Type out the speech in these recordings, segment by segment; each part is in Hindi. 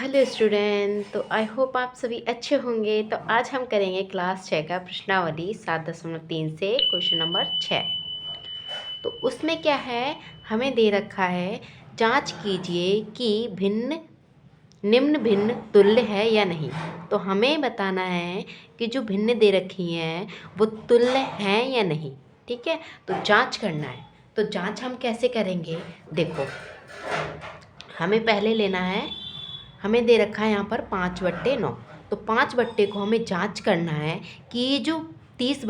Hello student. तो आई होप आप सभी अच्छे होंगे। तो आज हम करेंगे क्लास 6 का प्रश्नावली 7.3 से क्वेश्चन नंबर 6। तो उसमें क्या है, हमें दे रखा है जांच कीजिए कि भिन्न निम्न भिन्न तुल्य है या नहीं। तो हमें बताना है कि जो भिन्न दे रखी हैं वो तुल्य हैं या नहीं। ठीक है, तो जांच करना है। तो जांच हम कैसे करेंगे, देखो हमें पहले लेना है, हमें दे रखा है यहाँ पर 5/9। तो 5 को हमें जांच करना है कि ये जो 30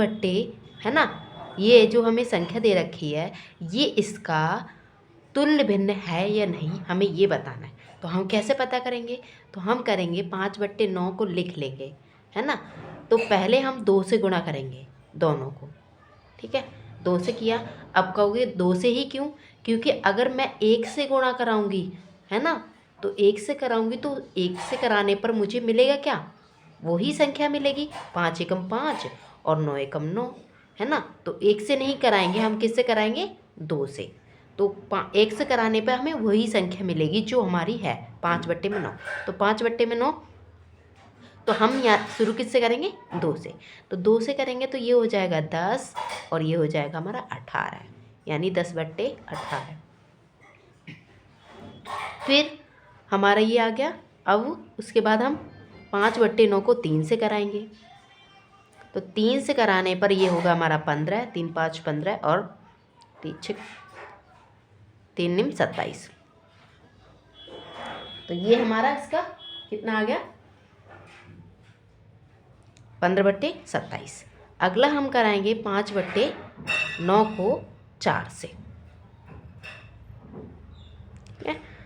है ना, ये जो हमें संख्या दे रखी है ये इसका तुल्य भिन्न है या नहीं, हमें ये बताना है। तो हम कैसे पता करेंगे, तो हम करेंगे 5/9 को लिख लेंगे, है ना। तो पहले हम 2 से गुणा करेंगे दोनों को। ठीक है, 2 से किया। अब कहोगे 2 से ही क्यों, क्योंकि अगर मैं 1 से गुणा कराऊंगी, है ना, तो 1 से कराऊंगी तो 1 से कराने पर मुझे मिलेगा क्या, वही संख्या मिलेगी, 5 एकम 5 और 9 एकम 9, है ना। तो 1 से नहीं कराएंगे, हम किससे कराएंगे, 2 से। तो 1 से कराने पर हमें वही संख्या मिलेगी जो हमारी है 5/9। तो 5/9, तो हम यहाँ शुरू किससे करेंगे, 2 से। तो 2 से करेंगे तो ये हो जाएगा 10 और ये हो जाएगा हमारा 18, यानी 10/18। फिर हमारा ये आ गया। अब उसके बाद हम 5/9 को 3 से कराएंगे। तो 3 से कराने पर ये होगा हमारा 15, 3 5 15 और 3 निम 27। तो ये हमारा इसका कितना आ गया, 15/27। अगला हम कराएंगे 5/9 को 4 से। ठीक है,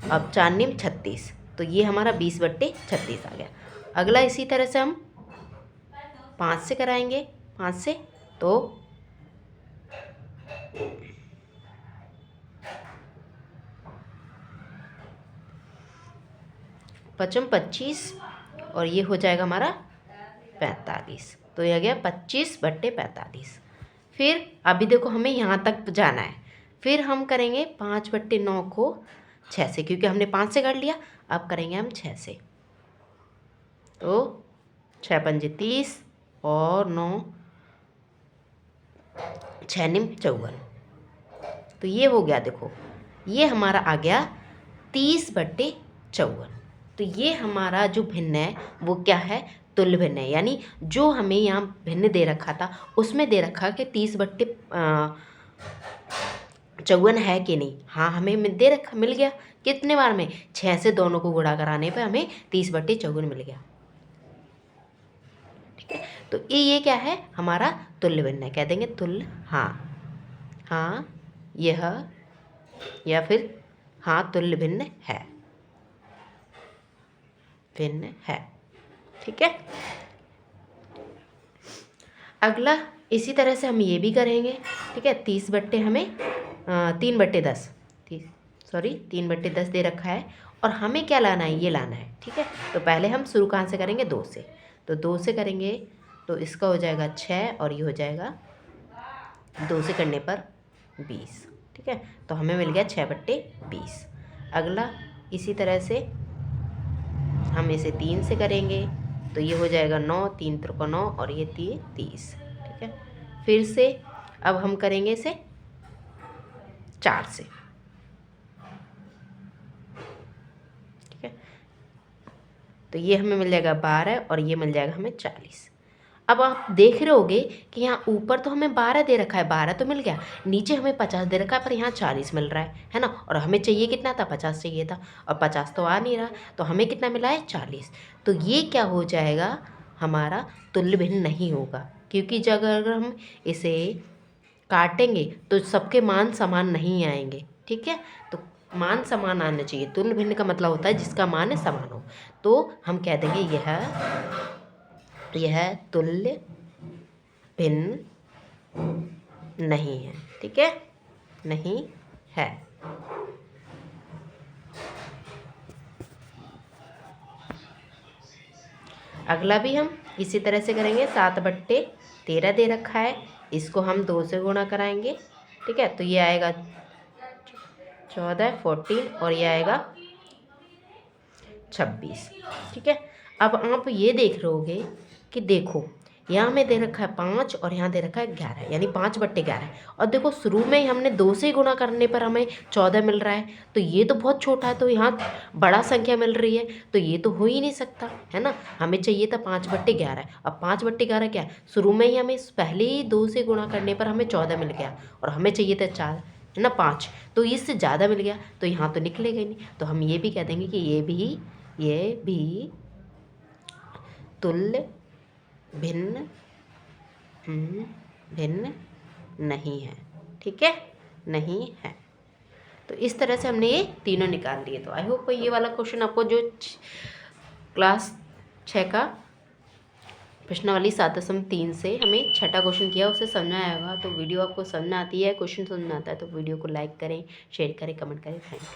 अब 4 निम 36, तो ये हमारा 20/36 आ गया। अगला इसी तरह से हम 5 से कराएंगे, 5 से तो 5×5 = 25 और ये हो जाएगा हमारा 45। तो यह गया 25/45। फिर अभी देखो हमें यहाँ तक जाना है। फिर हम करेंगे 5/9 को 6 से, क्योंकि हमने 5 से कर लिया, अब करेंगे हम 6 से। तो 6 पंजे 30 और 9 6 निम 54। तो ये हो गया, देखो ये हमारा आ गया 30/54। तो ये हमारा जो भिन्न है वो क्या है, तुल्य भिन्न है। यानी जो हमें यहाँ भिन्न दे रखा था उसमें दे रखा कि 30/54 है कि नहीं। हाँ, हमें दे रखा, मिल गया। कितने बार में, 6 से दोनों को गुणा कराने पर हमें 30/54 मिल गया। ठीक है, तो ये क्या है, हमारा तुल्य भिन्न है। कह देंगे तुल्य, हाँ हाँ यह, या फिर हाँ तुल्य भिन्न है, भिन्न है। ठीक है, अगला इसी तरह से हम ये भी करेंगे। ठीक है, 3/10, 3/10 दे रखा है और हमें क्या लाना है, ये लाना है। ठीक है, तो पहले हम शुरू कहाँ से करेंगे, 2 से। तो 2 से करेंगे तो इसका हो जाएगा 6 और ये हो जाएगा 2 से करने पर 20। ठीक है, तो हमें मिल गया 6/20। अगला इसी तरह से हम इसे 3 से करेंगे तो ये हो जाएगा 9, 3 त्रिको 9 और ये 30। ठीक है, फिर से अब हम करेंगे इसे 4 से। ठीक है, तो ये हमें मिल जाएगा 12 और ये मिल जाएगा हमें 40। अब आप देख रहे होगे कि यहाँ ऊपर तो हमें 12 दे रखा है, 12 तो मिल गया, नीचे हमें 50 दे रखा है पर यहाँ 40 मिल रहा है ना। और हमें चाहिए कितना था, 50 चाहिए था और 50 तो आ नहीं रहा, तो हमें कितना मिला है, 40। तो ये क्या हो जाएगा, हमारा तुल्य भिन्न नहीं होगा, क्योंकि जब अगर हम इसे काटेंगे तो सबके मान समान नहीं आएंगे। ठीक है, तो मान समान आना चाहिए। तुल्य भिन्न का मतलब होता है जिसका मान समान हो। तो हम कह देंगे यह तुल्य भिन्न नहीं है। ठीक है, नहीं है। अगला भी हम इसी तरह से करेंगे। 7/13 दे रखा है, इसको हम 2 से गुणा कराएंगे। ठीक है, तो ये आएगा 14, 14 और ये आएगा 26। ठीक है, अब आप ये देख रहोगे कि देखो यहाँ में दे रखा है 5 और यहाँ दे रखा है 11, यानी 5/11। और देखो शुरू में ही हमने 2 से गुणा करने पर हमें 14 मिल रहा है, तो ये तो बहुत छोटा है, तो यहाँ बड़ा संख्या मिल रही है, तो ये तो हो ही नहीं सकता, है ना। हमें चाहिए था 5/11। अब 5/11 क्या है, शुरू में ही हमें पहले ही 2 से गुणा करने पर हमें 14 मिल गया, और हमें चाहिए था 4, है ना, 5, तो इससे ज़्यादा मिल गया, तो यहाँ तो निकलेगा ही नहीं। तो हम ये भी कह देंगे कि ये भी तुल्य भिन्न भिन्न नहीं है। ठीक है, नहीं है। तो इस तरह से हमने ये तीनों निकाल लिए। तो आई होप ये वाला क्वेश्चन आपको जो क्लास 6 का प्रश्नावली 7.3 से हमें छठा क्वेश्चन किया उसे समझ में आएगा। तो वीडियो आपको समझ में आती है, क्वेश्चन समझ में आता है तो वीडियो को लाइक करें, शेयर करें, कमेंट करें। Thank you.